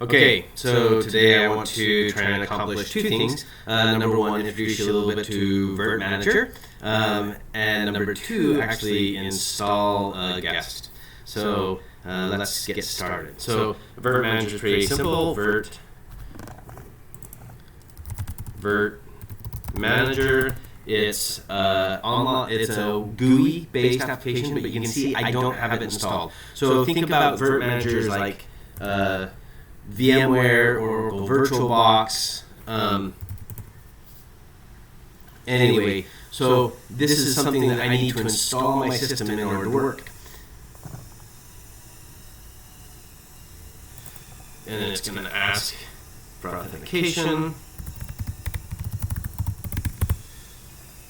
Okay, so today I want to try and accomplish two things. Number one, introduce you a little bit to virt-manager, and number two, actually install a guest. So let's get started. So virt-manager is pretty simple. Virt-manager. It's it's a GUI-based application, but you can see I don't have it installed. So think about virt-manager as like VMware, Oracle VirtualBox. Anyway, so this is something that I need to install on my system in order to work. And then it's going to ask for authentication.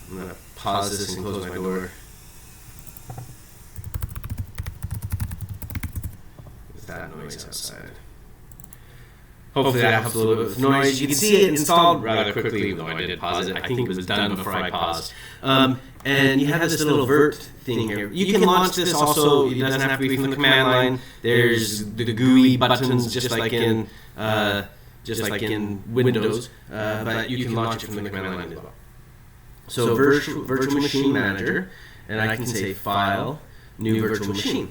I'm going to pause this and close my door. With that noise outside. Hopefully that helps a little bit with noise. You can see it installed rather quickly, even though I did pause it. I think it was done before I paused. And you have this little virt thing here. You can launch this also. It doesn't have to be from the command line. There's the GUI buttons, just like in Windows, but you can launch it from the command line as well. So virtual machine manager, and I can say File, New Virtual Machine.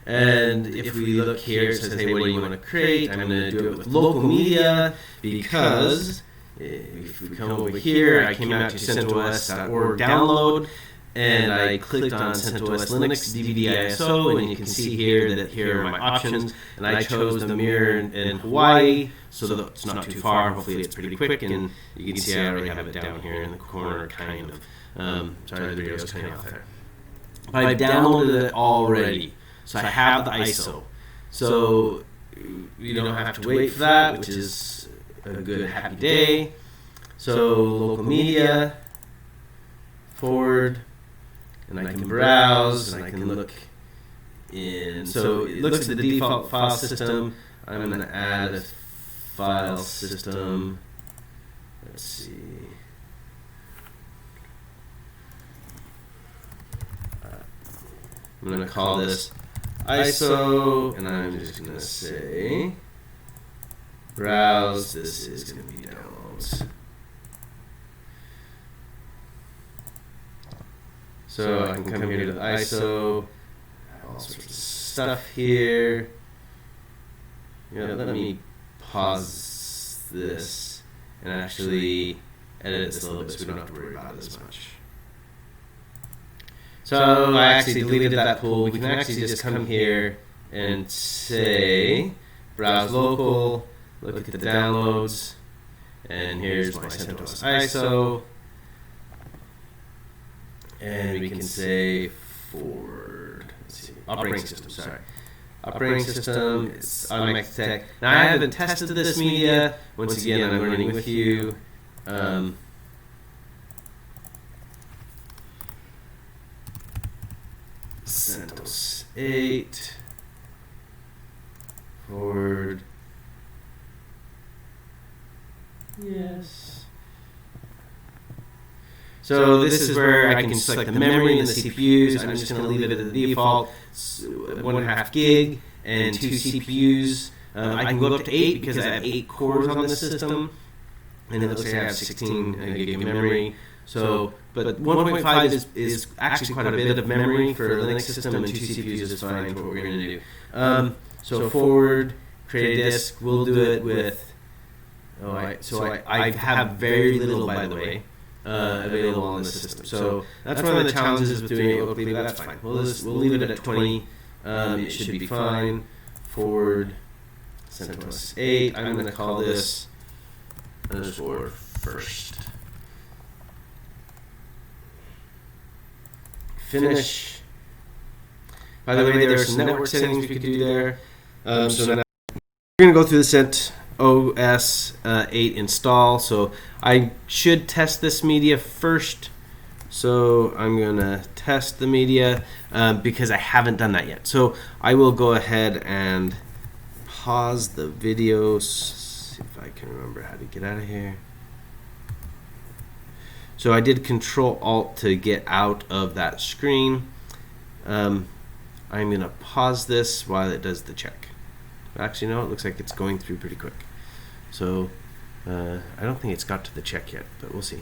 And if we look here, it says, hey, what do you want to create? I'm going to do it with local media because if we come over here, I came out to Centos.org download, and I clicked on Centos Linux DVD ISO, and you can see here that here are my options, and I chose the mirror in Hawaii, so that it's not too far. Hopefully it's pretty quick, and you can see I already have it down here in the corner, kind of. Sorry, the video's kind of off there. But I've downloaded it already. So I have the ISO. So you don't have to wait for that, which is a good happy day. So local media, forward, and I can browse, and I can look in. So it looks at the default file system. I'm going to add a file system. Let's see. I'm going to call this ISO, and I'm just going to say browse. This is going to be downloads. So I can come here to the ISO, all sorts of stuff here. Let me pause this and actually edit this a little bit so we don't have to worry about it as much. So I actually deleted that pool. We can actually just come here and say browse local, look at the downloads, and here's my Centos ISO. And we can say forward, let's see, operating system, sorry. Operating system, it's automatic tech. Now I haven't tested this media. Once again, I'm learning with you. Centos 8, forward, yes. So this is where I can select the memory and the CPUs. I'm just going to leave it at the default, 1.5 gig and 2 CPUs. I can go up to 8 because I have 8 cores on the system, and it looks like I have 16 gig of memory. So, but 1.5 is actually quite a bit of memory for a Linux system, and 2 CPUs is fine for what we're going to do. So forward, create a disk. We'll do it with. I have very little, by the way, available on the system. So that's one of the challenges with doing it locally. But that's fine. We'll leave it at 20. It should be fine. Forward, Centos 8. I'm going to call this underscore first. Finish. By the way, there are some network settings we could do there. So now we're going to go through the Centos 8 install. So I should test this media first. So I'm going to test the media because I haven't done that yet. So I will go ahead and pause the video. See if I can remember how to get out of here. So I did Control-Alt to get out of that screen. I'm going to pause this while it does the check. Actually, no, it looks like it's going through pretty quick. So I don't think it's got to the check yet, but we'll see.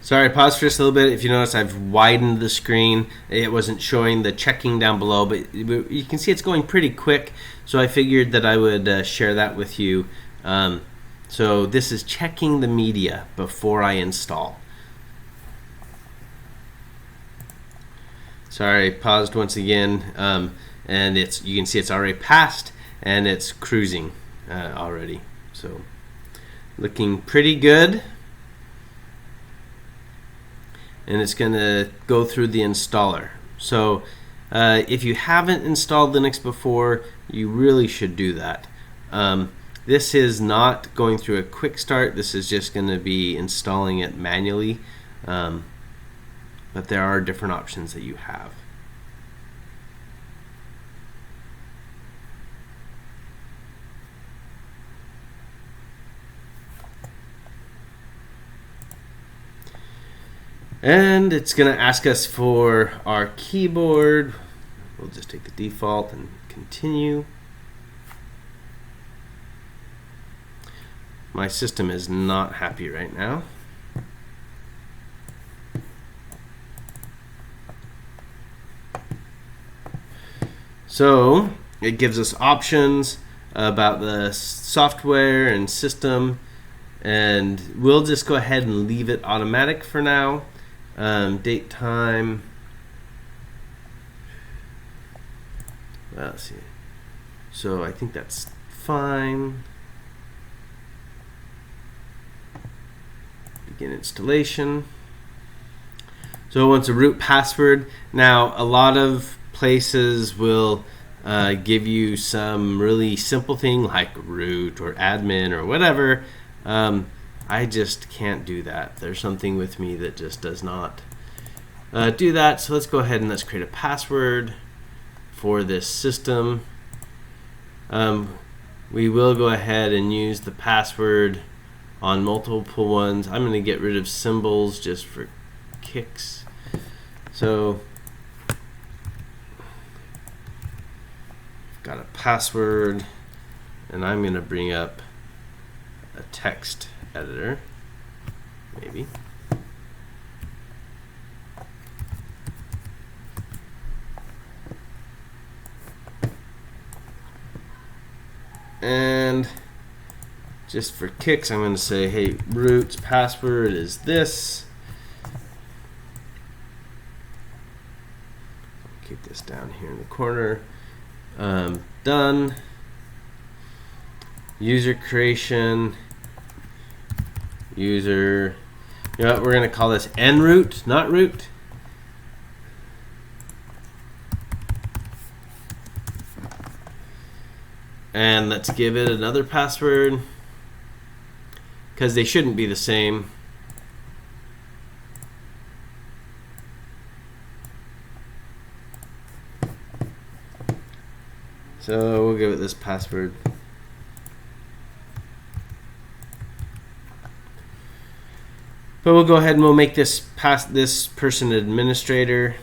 Sorry, pause for just a little bit. If you notice, I've widened the screen. It wasn't showing the checking down below, but you can see it's going pretty quick. So I figured that I would share that with you. So this is checking the media before I install. Sorry, paused once again, and you can see it's already passed and it's cruising already. So looking pretty good. And it's going to go through the installer. So if you haven't installed Linux before, you really should do that. This is not going through a quick start. This is just going to be installing it manually. But there are different options that you have. And it's going to ask us for our keyboard. We'll just take the default and continue. My system is not happy right now. So it gives us options about the software and system, and we'll just go ahead and leave it automatic for now. Date, time. Well, let's see. So I think that's fine. Begin installation. So once a root password. Now a lot of places will give you some really simple thing like root or admin or whatever. I just can't do that. There's something with me that just does not do that. So let's go ahead and let's create a password for this system. We will go ahead and use the password on multiple ones. I'm going to get rid of symbols just for kicks. So I've got a password, and I'm going to bring up a text editor, maybe. And just for kicks, I'm going to say, hey, root's password is this. Keep this down here in the corner. Done. User creation. User. You know what? We're going to call this nroot, not root. And let's give it another password, because they shouldn't be the same. So we'll give it this password. But we'll go ahead and we'll make this person administrator,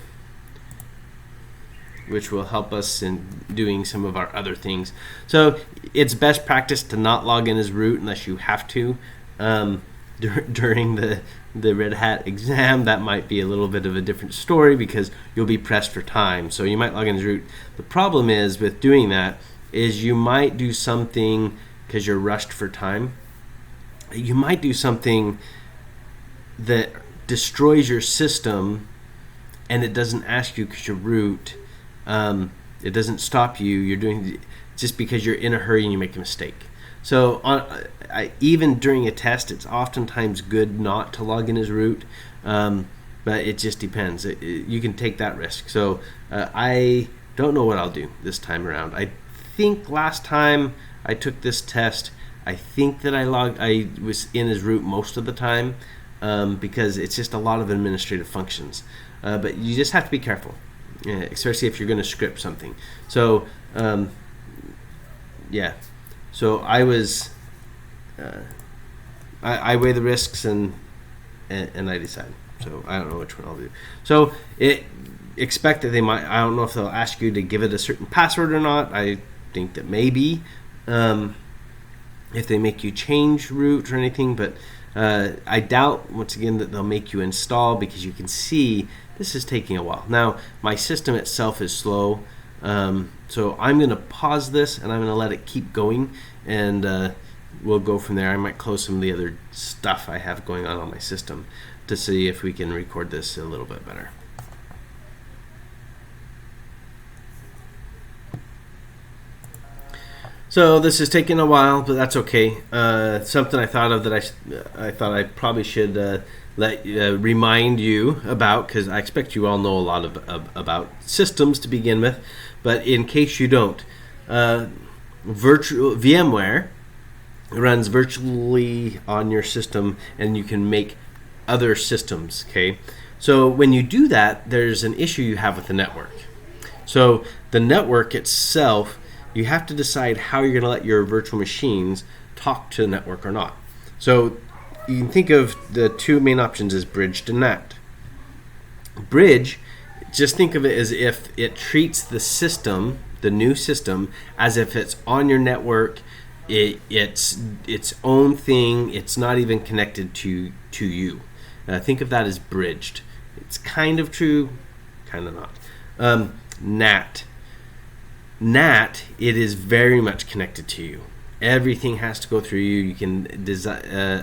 which will help us in doing some of our other things. So it's best practice to not log in as root unless you have to. During the Red Hat exam, that might be a little bit of a different story because you'll be pressed for time. So you might log in as root. The problem is with doing that is you might do something because you're rushed for time. You might do something that destroys your system, and it doesn't ask you because you're root. It doesn't stop you. You're doing just because you're in a hurry and you make a mistake. So even during a test, it's oftentimes good not to log in as root, but it just depends. You can take that risk. So I don't know what I'll do this time around. I think last time I took this test, I think that I was in as root most of the time because it's just a lot of administrative functions. But you just have to be careful, especially if you're going to script something. So yeah. So I was I weigh the risks and I decide. So I don't know which one I'll do. So expect that they might. I don't know if they'll ask you to give it a certain password or not. I think that maybe if they make you change root or anything, but I doubt once again that they'll make you install, because you can see this is taking a while. Now my system itself is slow, so I'm going to pause this and I'm going to let it keep going, and we'll go from there. I might close some of the other stuff I have going on my system to see if we can record this a little bit better. So this is taking a while, but that's okay. Something I thought of that I thought I probably should remind you about, because I expect you all know a lot about systems to begin with, but in case you don't, VMware runs virtually on your system, and you can make other systems. Okay, so when you do that, there's an issue you have with the network. So the network itself, you have to decide how you're going to let your virtual machines talk to the network or not. So you can think of the two main options as bridged and NAT. Bridge, just think of it as if it treats the system, the new system, as if it's on your network. It's its own thing. It's not even connected to you. Think of that as bridged. It's kind of true, kind of not. NAT, it is very much connected to you. Everything has to go through you. You can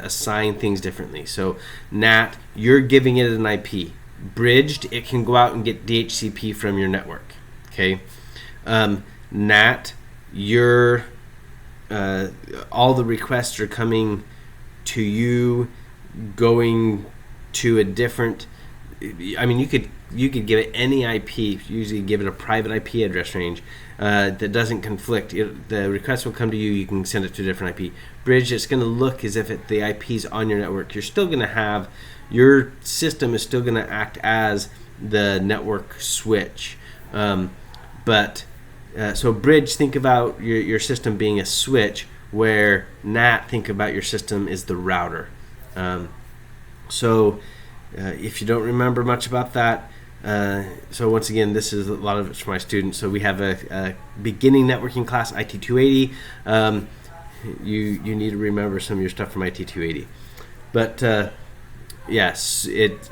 assign things differently. So NAT, you're giving it an IP. Bridged, it can go out and get DHCP from your network. Okay. NAT, all the requests are coming to you, going to a different. I mean, you could give it any IP. Usually, give it a private IP address range that doesn't conflict. The request will come to you. You can send it to a different IP. Bridge, it's going to look as if the IP is on your network. You're still going to have your system is still going to act as the network switch, but. So bridge, think about your system being a switch, where NAT, think about your system is the router. If you don't remember much about that, so once again, this is a lot of it's for my students. So we have a beginning networking class, IT 280. You need to remember some of your stuff from IT 280. But yes, it's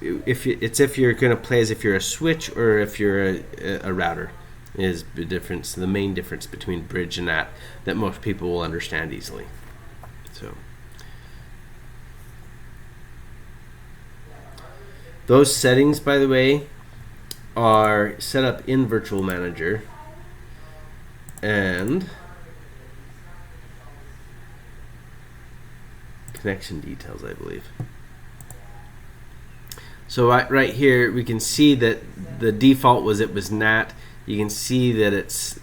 if you're going to play as if you're a switch or if you're a router. Is the difference, the main difference between bridge and NAT that most people will understand easily. So those settings, by the way, are set up in virt-manager, and connection details, I believe. So right here we can see that the default was NAT. You can see that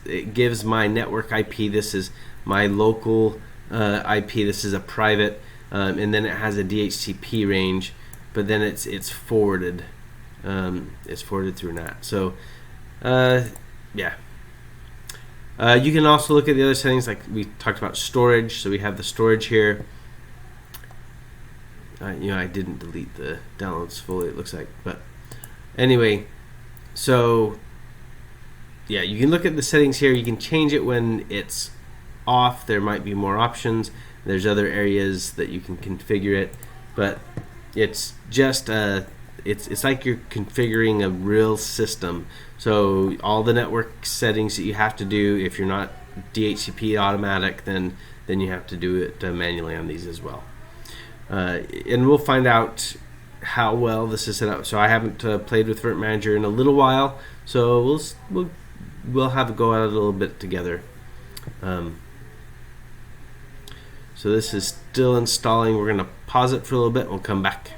it gives my network IP. This is my local IP. This is a private, and then it has a DHCP range, but then it's forwarded. It's forwarded through NAT. So yeah. You can also look at the other settings, like we talked about storage. So we have the storage here. I didn't delete the downloads fully, it looks like, but anyway, so yeah, you can look at the settings here. You can change it when it's off. There might be more options. There's other areas that you can configure it, but it's just it's like you're configuring a real system. So all the network settings that you have to do, if you're not DHCP automatic, then you have to do it manually on these as well. And we'll find out how well this is set up. So I haven't played with virt-manager in a little while, so we'll have a go at it a little bit together. So this is still installing. We're going to pause it for a little bit and we'll come back.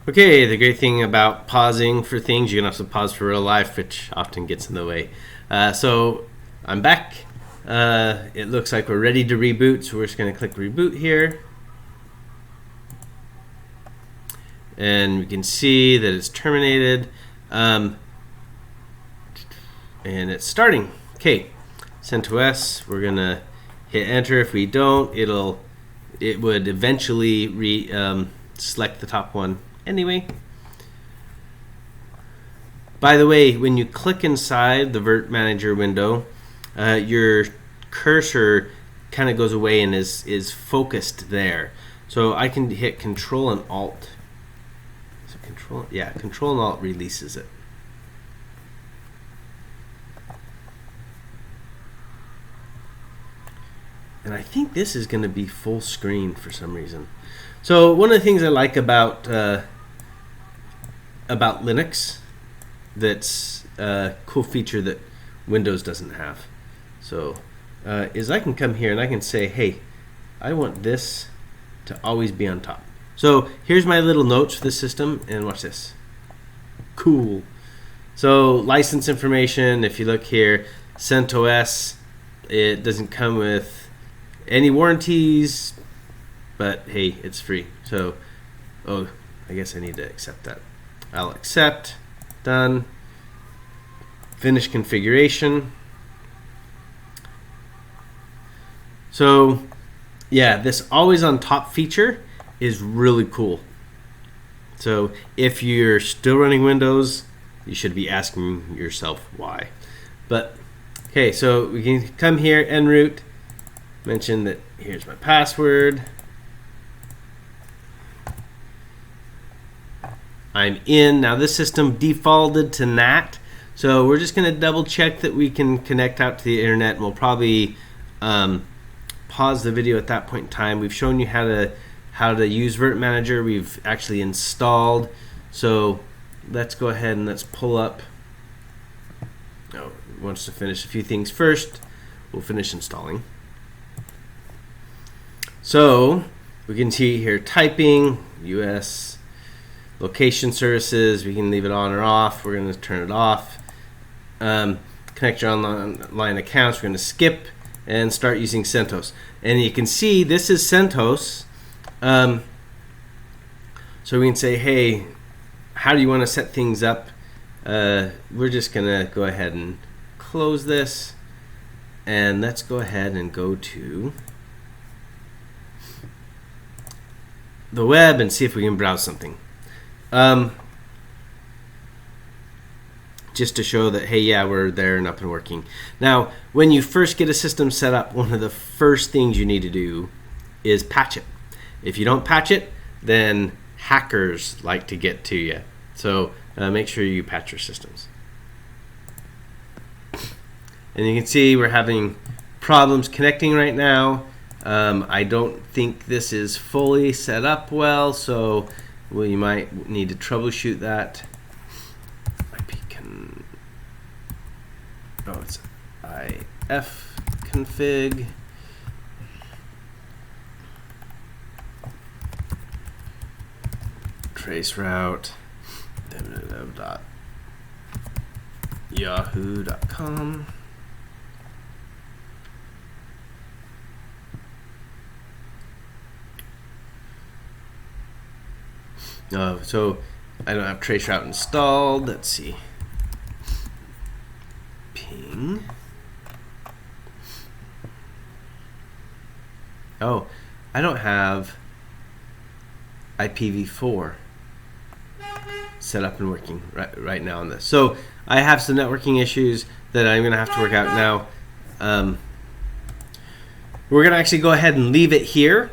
Okay, the great thing about pausing for things, you can also pause for real life, which often gets in the way. So I'm back. It looks like we're ready to reboot, so we're just going to click reboot here. And we can see that it's terminated. And it's starting. Okay, Centos, we're going to hit enter. If we don't, it would eventually select the top one anyway. By the way, when you click inside the virt-manager window, your cursor kind of goes away and is focused there. So I can hit Control and Alt. So Control and Alt releases it. And I think this is going to be full screen for some reason. So one of the things I like about Linux that's a cool feature that Windows doesn't have. So is I can come here and I can say, hey, I want this to always be on top. So here's my little notes for the system, and watch this. Cool. So license information, if you look here, Centos, it doesn't come with any warranties, but hey, it's free. So, oh, I guess I need to accept that. I'll accept. Done. Finish configuration. So, yeah, this always on top feature is really cool. So, if you're still running Windows, you should be asking yourself why. But, okay, so we can come here, en route, mention that here's my password. I'm in. Now this system defaulted to NAT, so we're just going to double check that we can connect out to the internet, and we'll probably pause the video at that point in time. We've shown you how to use virt-manager. We've actually installed. So let's go ahead and let's pull up. Oh, it wants to finish a few things first. We'll finish installing. So we can see here typing, US location services. We can leave it on or off. We're going to turn it off. Connect your online accounts. We're going to skip and start using Centos. And you can see this is Centos. So we can say, hey, how do you want to set things up? We're just going to go ahead and close this. And let's go ahead and go to the web and see if we can browse something. Just to show that, hey, yeah, we're there and up and working. Now, when you first get a system set up, one of the first things you need to do is patch it. If you don't patch it, then hackers like to get to you. So make sure you patch your systems. And you can see we're having problems connecting right now. I don't think this is fully set up well, so you might need to troubleshoot that. It's ifconfig. Traceroute www.yahoo.com. So I don't have traceroute installed. Let's see. Ping. Oh, I don't have IPv4 set up and working right now on this. So I have some networking issues that I'm going to have to work out now. We're going to actually go ahead and leave it here.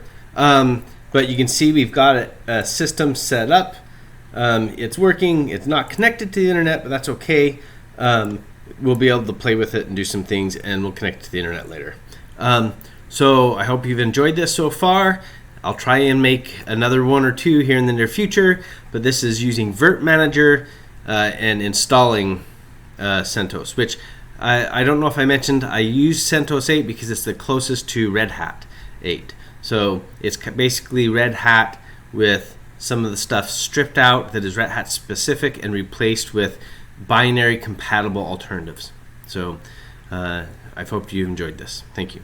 But you can see we've got a system set up. It's working. It's not connected to the internet, but that's okay. We'll be able to play with it and do some things, and we'll connect to the internet later. So I hope you've enjoyed this so far. I'll try and make another one or two here in the near future, but this is using virt-manager and installing Centos, which I don't know if I mentioned. I use Centos 8 because it's the closest to Red Hat 8. So it's basically Red Hat with some of the stuff stripped out that is Red Hat specific and replaced with binary compatible alternatives. So I hope you enjoyed this. Thank you.